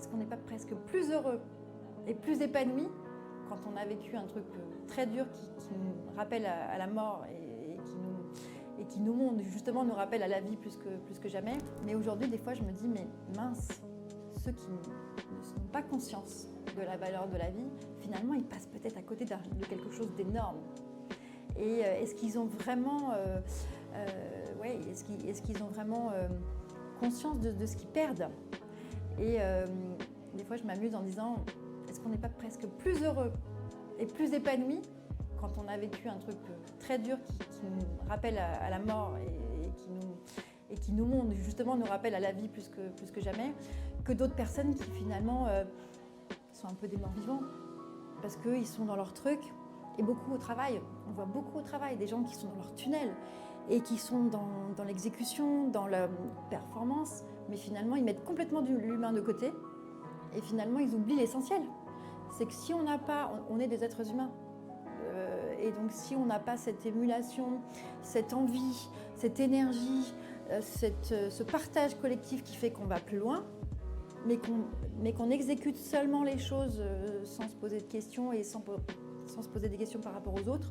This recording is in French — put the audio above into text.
Est-ce qu'on n'est pas presque plus heureux et plus épanoui quand on a vécu un truc très dur qui nous rappelle à la mort et qui justement nous rappelle à la vie plus que jamais. Mais aujourd'hui, des fois, je me dis, mais mince, ceux qui ne sont pas conscients de la valeur de la vie, finalement, ils passent peut-être à côté de quelque chose d'énorme. Et est-ce qu'ils ont vraiment, est-ce qu'ils ont vraiment conscience de ce qu'ils perdent? Et des fois, je m'amuse en disant, est-ce qu'on n'est pas presque plus heureux et plus épanoui quand on a vécu un truc très dur qui nous rappelle à la mort et qui justement nous rappelle à la vie plus que jamais, que d'autres personnes qui finalement sont un peu des morts vivants parce qu'ils sont dans leur truc et beaucoup au travail. On voit beaucoup au travail des gens qui sont dans leur tunnel et qui sont dans l'exécution, dans la performance, mais finalement ils mettent complètement l'humain de côté et finalement ils oublient l'essentiel. C'est que si on n'a pas, on est des êtres humains. Et donc si on n'a pas cette émulation, cette envie, cette énergie, ce partage collectif qui fait qu'on va plus loin, mais qu'on exécute seulement les choses sans se poser de questions et sans se poser des questions par rapport aux autres,